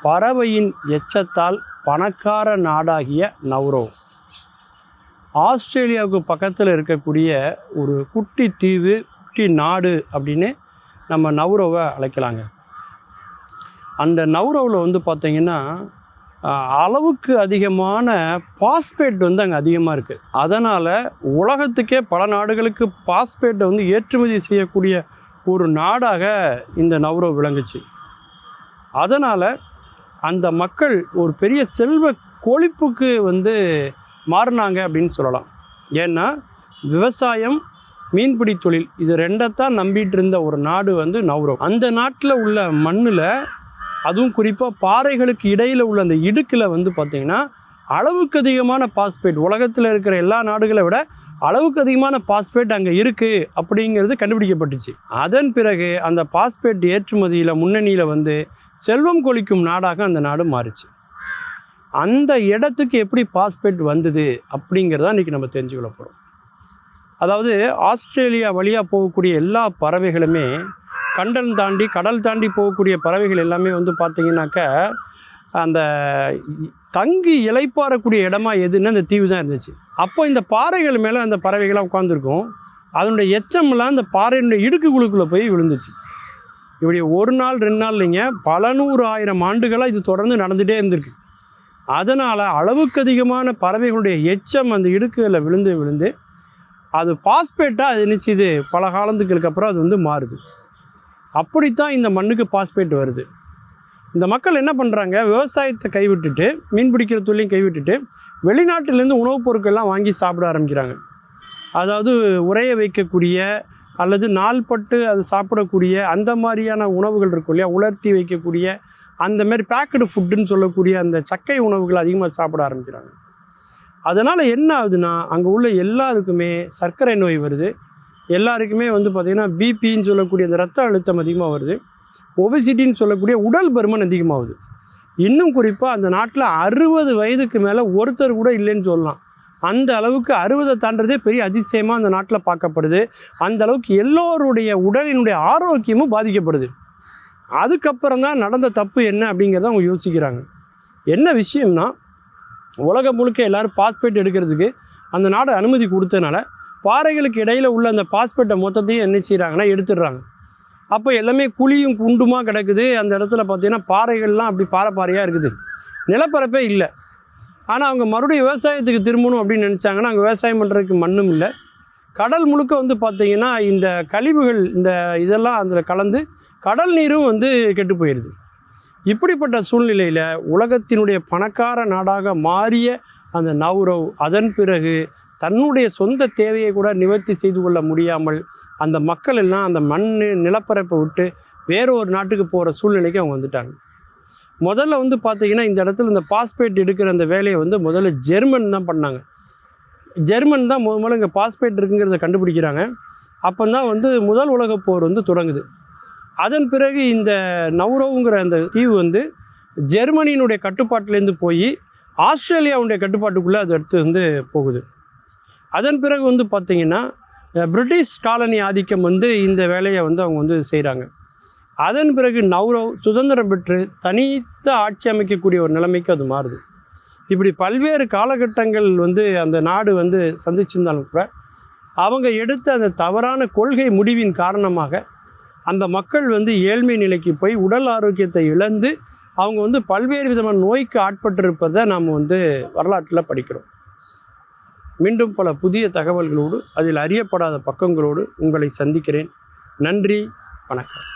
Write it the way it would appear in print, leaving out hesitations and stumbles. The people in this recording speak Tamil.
பறவையின் எச்சத்தால் பணக்கார நாடாகிய நவ்ரோ. ஆஸ்திரேலியாவுக்கு பக்கத்தில் இருக்கக்கூடிய ஒரு குட்டி தீவு, குட்டி நாடு அப்படின்னு நம்ம நவ்ரோவை அழைக்கலாங்க. அந்த நவ்ரோவில் வந்து பார்த்திங்கன்னா அளவுக்கு அதிகமான பாஸ்பேட் வந்து அங்கே அதிகமாக இருக்குது. அதனால் உலகத்துக்கே பல நாடுகளுக்கு பாஸ்பேட்டை வந்து ஏற்றுமதி செய்யக்கூடிய ஒரு நாடாக இந்த நவ்ரோ விளங்குச்சு. அதனால் அந்த மக்கள் ஒரு பெரிய செல்வ கொழிப்புக்கு வந்து மாறினாங்க அப்படின்னு சொல்லலாம். ஏன்னா விவசாயம், மீன்பிடி தொழில் இது ரெண்டைத்தான் நம்பிட்டு இருந்த ஒரு நாடு வந்து நவ்ரோ. அந்த நாட்டில் உள்ள மண்ணில், அதுவும் குறிப்பாக பாறைகளுக்கு இடையில் உள்ள அந்த இடுக்கில் வந்து பார்த்திங்கன்னா அளவுக்கு அதிகமான பாஸ்பேட், உலகத்தில் இருக்கிற எல்லா நாடுகளை விட அளவுக்கு அதிகமான பாஸ்பேட் அங்கே இருக்குது அப்படிங்கிறது கண்டுபிடிக்கப்பட்டுச்சு. அதன் பிறகு அந்த பாஸ்பேட் ஏற்றுமதியில் முன்னணியில் வந்து செல்வம் கொழிக்கும் நாடாக அந்த நாடு மாறிச்சு. அந்த இடத்துக்கு எப்படி பாஸ்பேட் வந்தது அப்படிங்கிறத இன்றைக்கி நம்ம தெரிஞ்சுக்கொள்ள போகிறோம். அதாவது ஆஸ்திரேலியா வழியாக போகக்கூடிய எல்லா பறவைகளுமே, கடல் தாண்டி போகக்கூடிய பறவைகள் எல்லாமே வந்து பார்த்திங்கனாக்கா அந்த தங்கி இளைப்பாறக்கூடிய இடமா எதுன்னு அந்த தீவு தான் இருந்துச்சு. அப்போ இந்த பாறைகள் மேலே அந்த பறவைகளாக உட்காந்துருக்கும். அதனுடைய எச்சம்லாம் அந்த பாறையினுடைய இடுக்குகளுக்குள்ளே போய் விழுந்துச்சு. இப்படி ஒரு நாள் 2 நாள் இல்லைங்க, பல 100,000 ஆண்டுகளாக இது தொடர்ந்து நடந்துகிட்டே இருந்திருக்கு. அதனால் அளவுக்கு அதிகமான பறவைகளுடைய எச்சம் அந்த இடுக்குகளில் விழுந்து அது பாஸ்பேட்டாக அது நிச்சயது பல காலத்துக்கு அப்புறம் அது வந்து மாறுது. அப்படித்தான் இந்த மண்ணுக்கு பாஸ்பேட் வருது. இந்த மக்கள் என்ன பண்ணுறாங்க, விவசாயத்தை கைவிட்டுட்டு, மீன் பிடிக்கிற தொழிலையும் கைவிட்டுட்டு வெளிநாட்டிலேருந்து உணவுப் பொருட்கள்லாம் வாங்கி சாப்பிட ஆரம்பிக்கிறாங்க. அதாவது உறைய வைக்கக்கூடிய அல்லது நாள்பட்டு அது சாப்பிடக்கூடிய அந்த மாதிரியான உணவுகள் இருக்கும் இல்லையா, உலர்த்தி வைக்கக்கூடிய அந்த மாதிரி பேக்கடு ஃபுட்டுன்னு சொல்லக்கூடிய அந்த சக்கை உணவுகள் அதிகமாக சாப்பிட ஆரம்பிக்கிறாங்க. அதனால் என்ன ஆகுதுன்னா, அங்கே உள்ள எல்லாருக்குமே சர்க்கரை நோய் வருது. எல்லாருக்குமே வந்து பார்த்திங்கன்னா பிபின்னு சொல்லக்கூடிய அந்த ரத்த அழுத்தம் அதிகமாக வருது. ஒபிசிட்டின்னு சொல்லக்கூடிய உடல் பருமன் அதிகமாகுது. இன்னும் குறிப்பாக அந்த நாட்டில் 60 வயதுக்கு மேலே ஒருத்தர் கூட இல்லைன்னு சொல்லலாம். அந்த அளவுக்கு 60 தாண்டதே பெரிய அதிசயமாக அந்த நாட்டில் பார்க்கப்படுது. அந்த அளவுக்கு எல்லோருடைய உடலினுடைய ஆரோக்கியமும் பாதிக்கப்படுது. அதுக்கப்புறம் தான் நடந்த தப்பு என்ன அப்படிங்கிறத அவங்க யோசிக்கிறாங்க. என்ன விஷயம்னா, உலகம் முழுக்க எல்லோரும் பாஸ்பேட் எடுக்கிறதுக்கு அந்த நாடு அனுமதி கொடுத்தனால பாறைகளுக்கு இடையில் உள்ள அந்த பாஸ்பேட்டை மொத்தத்தையும் என்ன செய்கிறாங்கன்னா எடுத்துடுறாங்க. அப்போ எல்லாமே குழியும் குண்டுமாக கிடக்குது. அந்த இடத்துல பார்த்திங்கன்னா பாறைகள்லாம் அப்படி பாறையாக இருக்குது, நிலப்பரப்பே இல்லை. ஆனால் அவங்க மறுபடியும் விவசாயத்துக்கு திரும்பணும் அப்படின்னு நினச்சாங்கன்னா அங்கே விவசாயம் பண்ணுறதுக்கு மண்ணும் இல்லை. கடல் முழுக்க வந்து பார்த்திங்கன்னா இந்த கழிவுகள் இந்த இதெல்லாம் அதில் கலந்து கடல் நீரும் வந்து கெட்டு போயிடுது. இப்படிப்பட்ட சூழ்நிலையில் உலகத்தினுடைய பணக்கார நாடாக மாறிய அந்த நவ்ரோ அதன் பிறகு தன்னுடைய சொந்த தேவையை கூட நிவர்த்தி செய்து கொள்ள முடியாமல் அந்த மக்கள் எல்லாம் அந்த மண் நிலப்பரப்பை விட்டு வேறு ஒரு நாட்டுக்கு போகிற சூழ்நிலைக்கு அவங்க வந்துட்டாங்க. முதல்ல வந்து பார்த்திங்கன்னா இந்த இடத்துல இந்த பாஸ்பேட் எடுக்கிற அந்த வேலையை வந்து முதல்ல ஜெர்மன் தான் பண்ணாங்க. ஜெர்மன் தான் முதல்ல இங்கே பாஸ்பேட் இருக்குங்கிறத கண்டுபிடிக்கிறாங்க. அப்போ தான் வந்து முதல் உலகப் போர் வந்து தொடங்குது. அதன் பிறகு இந்த நவ்ரோங்கிற அந்த தீவு வந்து ஜெர்மனியினுடைய கட்டுப்பாட்டிலேருந்து போய் ஆஸ்திரேலியாவுடைய கட்டுப்பாட்டுக்குள்ளே அது எடுத்து வந்து போகுது. அதன் பிறகு வந்து பார்த்திங்கன்னா பிரிட்டிஷ் காலனி ஆதிக்கம் வந்து இந்த வேலையை வந்து அவங்க வந்து செய்கிறாங்க. அதன் பிறகு நவ்ரோ சுதந்திரம் பெற்று தனித்த ஆட்சி அமைக்கக்கூடிய ஒரு நிலைமைக்கு அது மாறுது. இப்படி பல்வேறு காலகட்டங்கள் வந்து அந்த நாடு வந்து சந்திச்சிருந்தாலும் கூட அவங்க எடுத்த அந்த தவறான கொள்கை முடிவின் காரணமாக அந்த மக்கள் வந்து ஏழ்மை நிலைக்கு போய் உடல் ஆரோக்கியத்தை இழந்து அவங்க வந்து பல்வேறு விதமான நோய்க்கு ஆட்பட்டிருப்பதை நாம் வந்து வரலாற்றில் படிக்கிறோம். மீண்டும் பல புதிய தகவல்களோடு, அதில் அறியப்படாத பக்கங்களோடு உங்களை சந்திக்கிறேன். நன்றி, வணக்கம்.